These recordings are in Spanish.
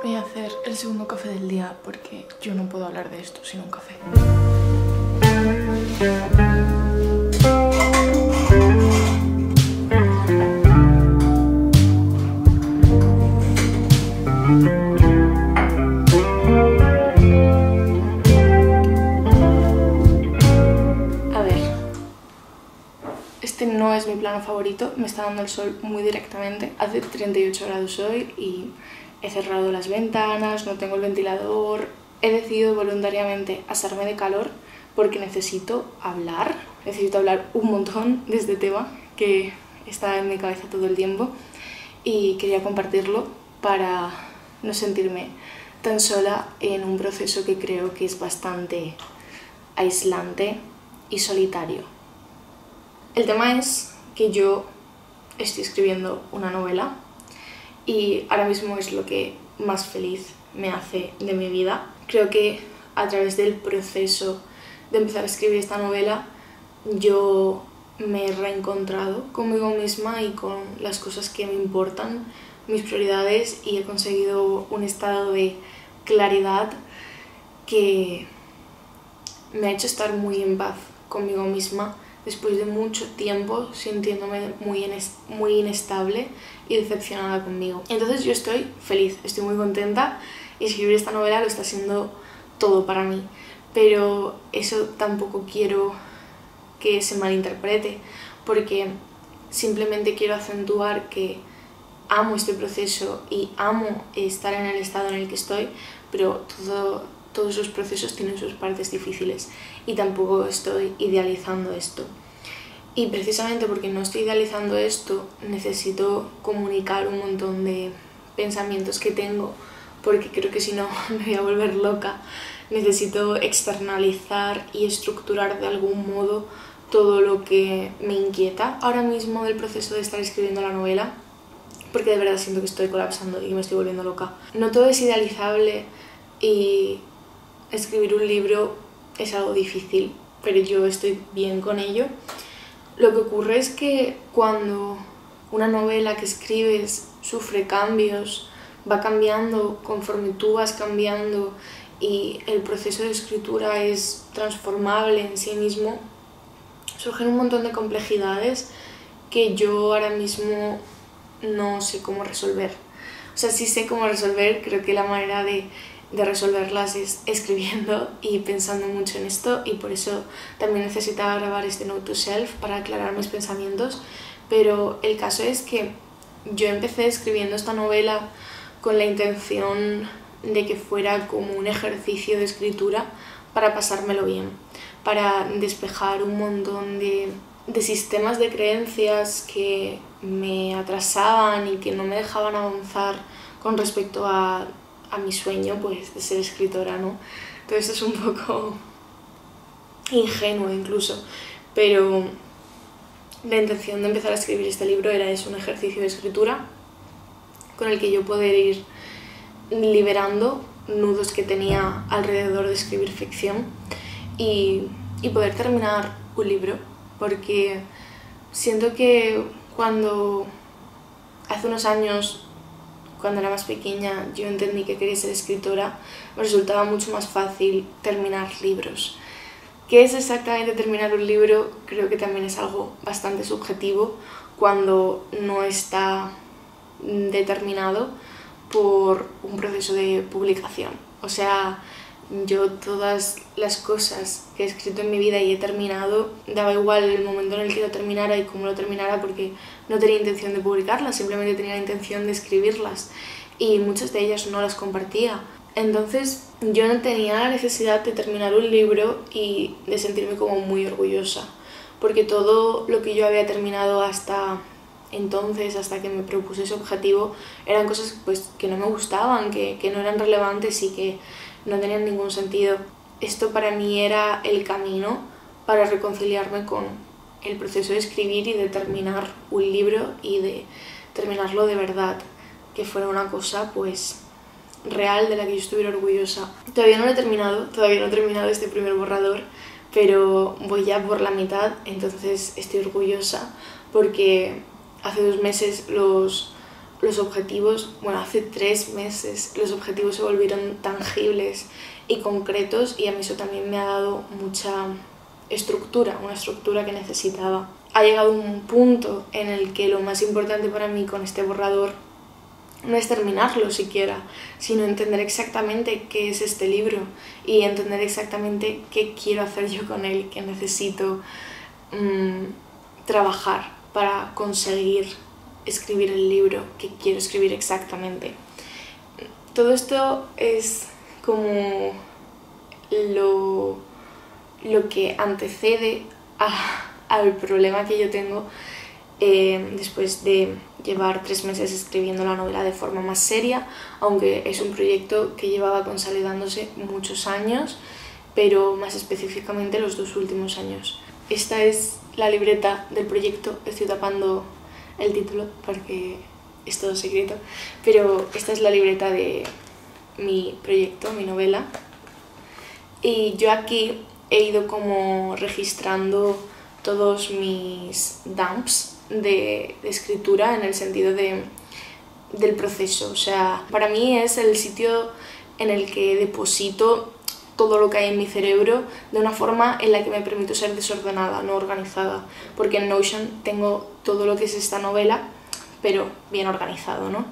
Voy a hacer el segundo café del día porque yo no puedo hablar de esto sin un café. A ver, este no es mi plano favorito, me está dando el sol muy directamente. Hace 38 grados hoy y he cerrado las ventanas, no tengo el ventilador. He decidido voluntariamente asarme de calor porque necesito hablar un montón de este tema que está en mi cabeza todo el tiempo y quería compartirlo para no sentirme tan sola en un proceso que creo que es bastante aislante y solitario. El tema es que yo estoy escribiendo una novela y ahora mismo es lo que más feliz me hace de mi vida. Creo que a través del proceso de empezar a escribir esta novela yo me he reencontrado conmigo misma y con las cosas que me importan, mis prioridades, y he conseguido un estado de claridad que me ha hecho estar muy en paz conmigo misma después de mucho tiempo sintiéndome muy inestable y decepcionada conmigo. Entonces yo estoy feliz, estoy muy contenta y escribir esta novela lo está siendo todo para mí. Pero eso tampoco quiero que se malinterprete, porque simplemente quiero acentuar que amo este proceso y amo estar en el estado en el que estoy, pero todos los procesos tienen sus partes difíciles y tampoco estoy idealizando esto. Y precisamente porque no estoy idealizando esto, necesito comunicar un montón de pensamientos que tengo, porque creo que si no me voy a volver loca. Necesito externalizar y estructurar de algún modo todo lo que me inquieta ahora mismo del proceso de estar escribiendo la novela, porque de verdad siento que estoy colapsando y me estoy volviendo loca. No todo es idealizable y escribir un libro es algo difícil, pero yo estoy bien con ello. Lo que ocurre es que cuando una novela que escribes sufre cambios, va cambiando conforme tú vas cambiando y el proceso de escritura es transformable en sí mismo, surgen un montón de complejidades que yo ahora mismo no sé cómo resolver. O sea, sí sé cómo resolver, creo que la manera de resolverlas es escribiendo y pensando mucho en esto, y por eso también necesitaba grabar este Note to Self para aclarar mis pensamientos. Pero el caso es que yo empecé escribiendo esta novela con la intención de que fuera como un ejercicio de escritura para pasármelo bien, para despejar un montón de sistemas de creencias que me atrasaban y que no me dejaban avanzar con respecto a mi sueño, pues, de ser escritora, ¿no? Todo esto es un poco ingenuo incluso, pero la intención de empezar a escribir este libro era un ejercicio de escritura con el que yo poder ir liberando nudos que tenía alrededor de escribir ficción y poder terminar un libro, porque siento que cuando hace unos años, cuando era más pequeña, yo entendí que quería ser escritora, me resultaba mucho más fácil terminar libros. ¿Qué es exactamente terminar un libro? Creo que también es algo bastante subjetivo cuando no está determinado por un proceso de publicación. O sea, yo todas las cosas que he escrito en mi vida y he terminado, daba igual el momento en el que lo terminara y cómo lo terminara, porque no tenía intención de publicarlas, simplemente tenía la intención de escribirlas, y muchas de ellas no las compartía. Entonces yo no tenía la necesidad de terminar un libro y de sentirme como muy orgullosa, porque todo lo que yo había terminado hasta entonces, hasta que me propuse ese objetivo, eran cosas pues que no me gustaban, que no eran relevantes y que no tenían ningún sentido. Esto para mí era el camino para reconciliarme con el proceso de escribir y de terminar un libro, y de terminarlo de verdad, que fuera una cosa pues real de la que yo estuviera orgullosa. Todavía no lo he terminado, todavía no he terminado este primer borrador, pero voy ya por la mitad, entonces estoy orgullosa porque hace 2 meses los los objetivos, bueno, hace 3 meses los objetivos se volvieron tangibles y concretos, y a mí eso también me ha dado mucha estructura, una estructura que necesitaba. Ha llegado un punto en el que lo más importante para mí con este borrador no es terminarlo siquiera, sino entender exactamente qué es este libro y entender exactamente qué quiero hacer yo con él, qué necesito trabajar para conseguir escribir el libro que quiero escribir exactamente. Todo esto es como lo que antecede al problema que yo tengo después de llevar 3 meses escribiendo la novela de forma más seria, aunque es un proyecto que llevaba consolidándose muchos años, pero más específicamente los 2 últimos años. Esta es la libreta del proyecto, estoy tapando el título porque es todo secreto, pero esta es la libreta de mi proyecto, mi novela, y yo aquí he ido como registrando todos mis dumps de escritura en el sentido del proceso. O sea, para mí es el sitio en el que deposito todo lo que hay en mi cerebro de una forma en la que me permito ser desordenada, no organizada, porque en Notion tengo todo lo que es esta novela, pero bien organizado, ¿no?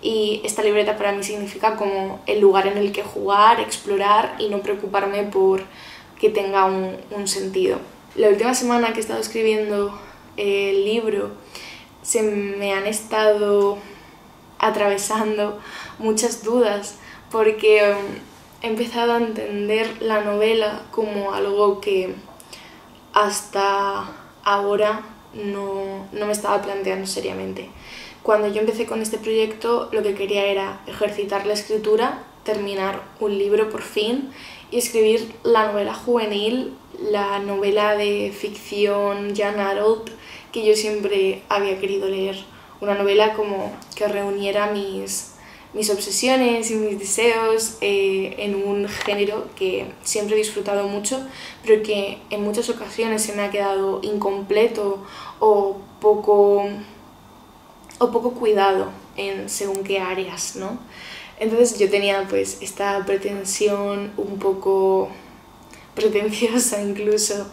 Y esta libreta para mí significa como el lugar en el que jugar, explorar y no preocuparme por que tenga un sentido. La última semana que he estado escribiendo el libro se me han estado atravesando muchas dudas porque he empezado a entender la novela como algo que hasta ahora no me estaba planteando seriamente. Cuando yo empecé con este proyecto, lo que quería era ejercitar la escritura, terminar un libro por fin y escribir la novela juvenil, la novela de ficción young adult que yo siempre había querido leer. Una novela como que reuniera mis obsesiones y mis deseos en un género que siempre he disfrutado mucho, pero que en muchas ocasiones se me ha quedado incompleto o poco cuidado en según qué áreas, ¿no? Entonces yo tenía pues esta pretensión un poco pretenciosa, incluso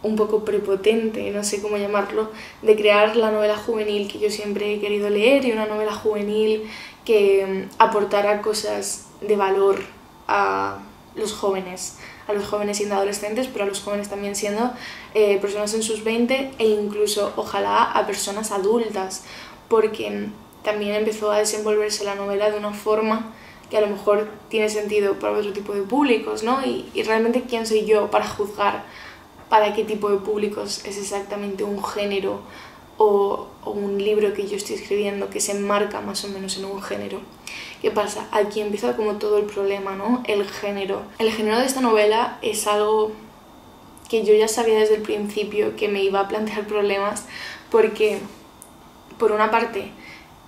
un poco prepotente, no sé cómo llamarlo, de crear la novela juvenil que yo siempre he querido leer, y una novela juvenil que aportara cosas de valor a los jóvenes siendo adolescentes, pero a los jóvenes también siendo personas en sus 20 e incluso ojalá a personas adultas, porque también empezó a desenvolverse la novela de una forma que a lo mejor tiene sentido para otro tipo de públicos, ¿no? Y realmente, ¿quién soy yo para juzgar para qué tipo de públicos es exactamente un género o un libro que yo estoy escribiendo que se enmarca más o menos en un género? ¿Qué pasa? Aquí empieza como todo el problema, ¿no? El género. El género de esta novela es algo que yo ya sabía desde el principio que me iba a plantear problemas, porque por una parte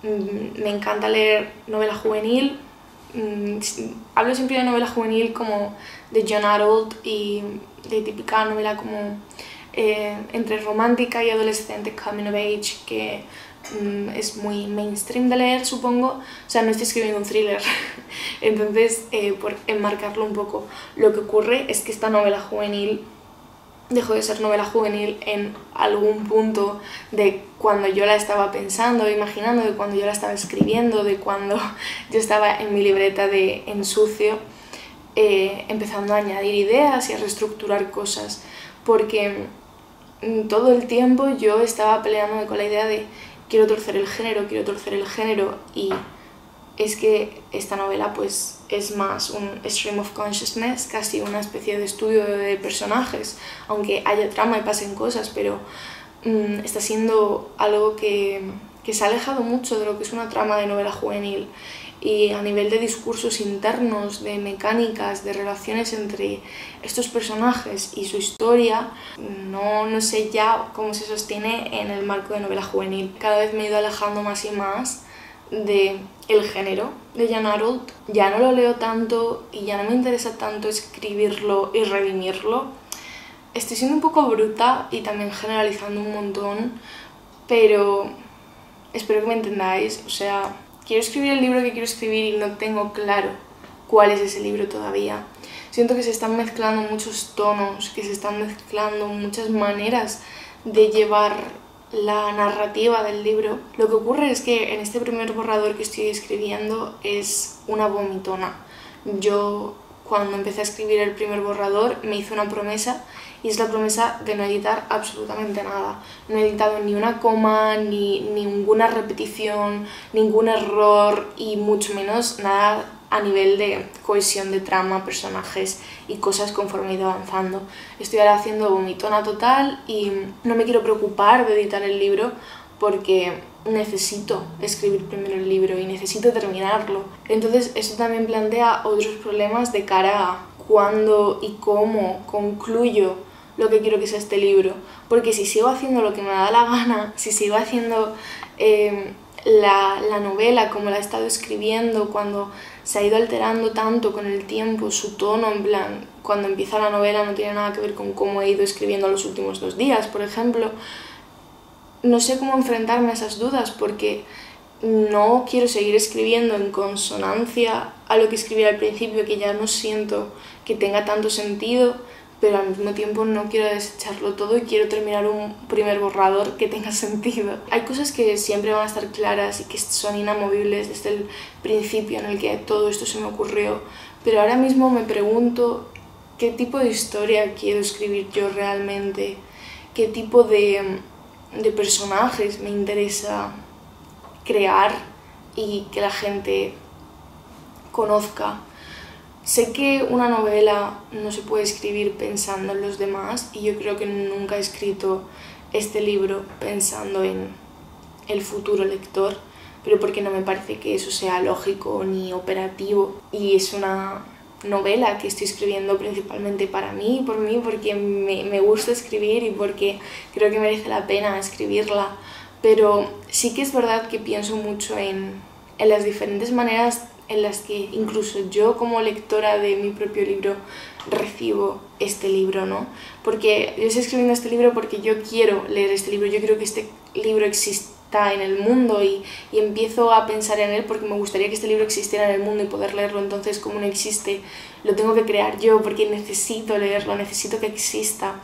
me encanta leer novela juvenil. Hablo siempre de novela juvenil como de young adult y de típica novela como entre romántica y adolescente, coming of age, que es muy mainstream de leer, supongo. O sea, no estoy escribiendo un thriller. Entonces, por enmarcarlo un poco, lo que ocurre es que esta novela juvenil dejó de ser novela juvenil en algún punto de cuando yo la estaba pensando, imaginando, de cuando yo la estaba escribiendo, de cuando yo estaba en mi libreta de ensucio, empezando a añadir ideas y a reestructurar cosas, porque todo el tiempo yo estaba peleándome con la idea de quiero torcer el género, y es que esta novela pues es más un stream of consciousness, casi una especie de estudio de personajes, aunque haya trama y pasen cosas, pero está siendo algo que se ha alejado mucho de lo que es una trama de novela juvenil, y a nivel de discursos internos, de mecánicas, de relaciones entre estos personajes y su historia, no sé ya cómo se sostiene en el marco de novela juvenil. Cada vez me he ido alejando más y más de el género de young adult. Ya no lo leo tanto y ya no me interesa tanto escribirlo y redimirlo. Estoy siendo un poco bruta y también generalizando un montón, pero espero que me entendáis, o sea, quiero escribir el libro que quiero escribir y no tengo claro cuál es ese libro todavía. Siento que se están mezclando muchos tonos, que se están mezclando muchas maneras de llevar la narrativa del libro. Lo que ocurre es que en este primer borrador que estoy escribiendo es una vomitona. Yo, cuando empecé a escribir el primer borrador, me hice una promesa, y es la promesa de no editar absolutamente nada. No he editado ni una coma, ni ninguna repetición, ningún error, y mucho menos nada a nivel de cohesión de trama, personajes y cosas conforme he ido avanzando. Estoy ahora haciendo vomitona total y no me quiero preocupar de editar el libro porque necesito escribir primero el libro y necesito terminarlo. Entonces eso también plantea otros problemas de cara a cuándo y cómo concluyo lo que quiero que sea este libro. Porque si sigo haciendo lo que me da la gana, si sigo haciendo la novela como la he estado escribiendo, cuando se ha ido alterando tanto con el tiempo su tono, en plan, cuando empieza la novela no tiene nada que ver con cómo he ido escribiendo los últimos 2 días, por ejemplo, no sé cómo enfrentarme a esas dudas porque no quiero seguir escribiendo en consonancia a lo que escribí al principio, que ya no siento que tenga tanto sentido, pero al mismo tiempo no quiero desecharlo todo y quiero terminar un primer borrador que tenga sentido. Hay cosas que siempre van a estar claras y que son inamovibles desde el principio en el que todo esto se me ocurrió, pero ahora mismo me pregunto qué tipo de historia quiero escribir yo realmente, qué tipo de personajes me interesa crear y que la gente conozca. Sé que una novela no se puede escribir pensando en los demás y yo creo que nunca he escrito este libro pensando en el futuro lector, pero porque no me parece que eso sea lógico ni operativo, y es una novela que estoy escribiendo principalmente para mí, por mí, porque me gusta escribir y porque creo que merece la pena escribirla, pero sí que es verdad que pienso mucho en las diferentes maneras en las que incluso yo como lectora de mi propio libro recibo este libro, ¿no? Porque yo estoy escribiendo este libro porque yo quiero leer este libro, yo quiero que este libro exista en el mundo y empiezo a pensar en él porque me gustaría que este libro existiera en el mundo y poder leerlo. Entonces, como no existe, lo tengo que crear yo porque necesito leerlo, necesito que exista.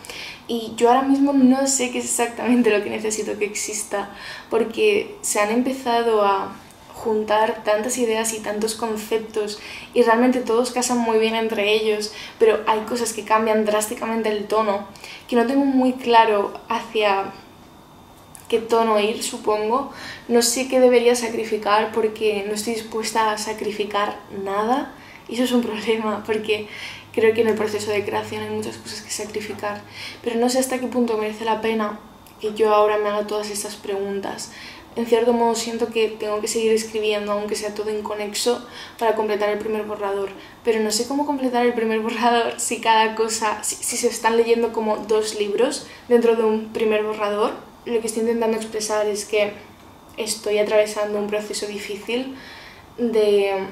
Y yo ahora mismo no sé qué es exactamente lo que necesito que exista porque se han empezado a juntar tantas ideas y tantos conceptos y realmente todos casan muy bien entre ellos, pero hay cosas que cambian drásticamente el tono, que no tengo muy claro hacia qué tono ir, supongo. No sé qué debería sacrificar porque no estoy dispuesta a sacrificar nada, y eso es un problema porque creo que en el proceso de creación hay muchas cosas que sacrificar, pero no sé hasta qué punto merece la pena que yo ahora me haga todas estas preguntas. En cierto modo siento que tengo que seguir escribiendo, aunque sea todo inconexo, para completar el primer borrador. Pero no sé cómo completar el primer borrador si cada cosa, si se están leyendo como 2 libros dentro de un primer borrador. Lo que estoy intentando expresar es que estoy atravesando un proceso difícil de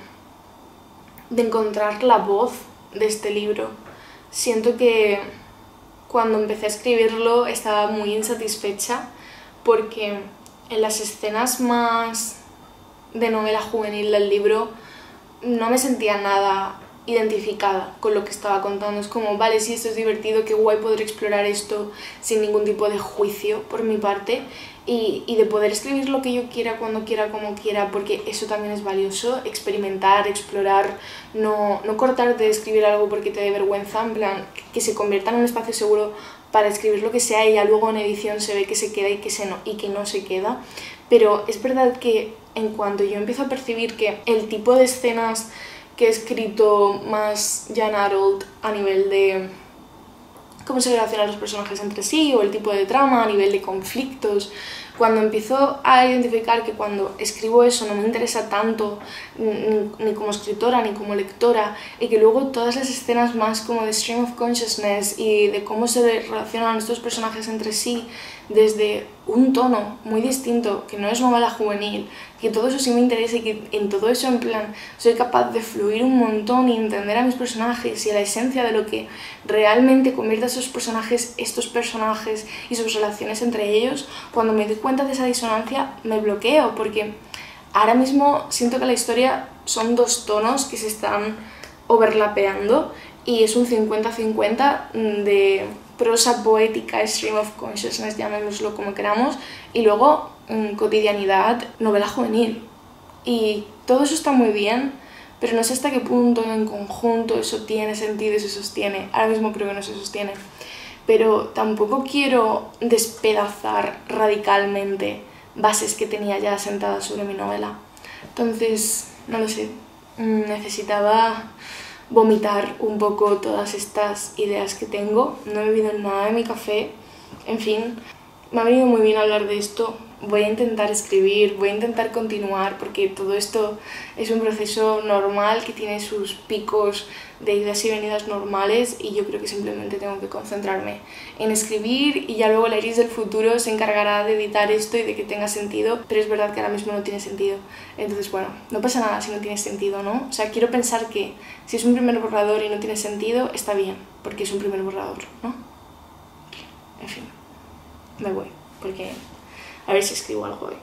encontrar la voz de este libro. Siento que cuando empecé a escribirlo estaba muy insatisfecha porque en las escenas más de novela juvenil del libro no me sentía nada identificada con lo que estaba contando. Es como, vale, sí, esto es divertido, qué guay poder explorar esto sin ningún tipo de juicio por mi parte y de poder escribir lo que yo quiera, cuando quiera, como quiera, porque eso también es valioso, experimentar, explorar, no cortarte de escribir algo porque te dé vergüenza, en plan, que se convierta en un espacio seguro para escribir lo que sea y ya luego en edición se ve que se queda y que no se queda. Pero es verdad que en cuanto yo empiezo a percibir que el tipo de escenas que he escrito más Jan Adult a nivel de cómo se relacionan los personajes entre sí o el tipo de trama a nivel de conflictos, cuando empiezo a identificar que cuando escribo eso no me interesa tanto ni como escritora ni como lectora, y que luego todas las escenas más como de stream of consciousness y de cómo se relacionan estos personajes entre sí desde un tono muy distinto, que no es novela juvenil, que todo eso sí me interesa y que en todo eso en plan soy capaz de fluir un montón y entender a mis personajes y a la esencia de lo que realmente convierte a esos personajes, estos personajes y sus relaciones entre ellos, cuando me doy cuenta de esa disonancia me bloqueo, porque ahora mismo siento que la historia son dos tonos que se están overlapeando y es un 50-50 de prosa poética, stream of consciousness, llamémoslo como queramos, y luego cotidianidad, novela juvenil. Y todo eso está muy bien, pero no sé hasta qué punto en conjunto eso tiene sentido y se sostiene. Ahora mismo creo que no se sostiene. Pero tampoco quiero despedazar radicalmente bases que tenía ya sentadas sobre mi novela. Entonces, no lo sé, necesitaba vomitar un poco todas estas ideas que tengo. No he bebido nada de mi café, en fin, me ha venido muy bien hablar de esto. Voy a intentar escribir, voy a intentar continuar, porque todo esto es un proceso normal que tiene sus picos de idas y venidas normales, y yo creo que simplemente tengo que concentrarme en escribir y ya luego la Iris del futuro se encargará de editar esto y de que tenga sentido, pero es verdad que ahora mismo no tiene sentido. Entonces, bueno, no pasa nada si no tiene sentido, ¿no? O sea, quiero pensar que si es un primer borrador y no tiene sentido, está bien, porque es un primer borrador, ¿no? En fin, me voy, porque a ver si escribo algo hoy.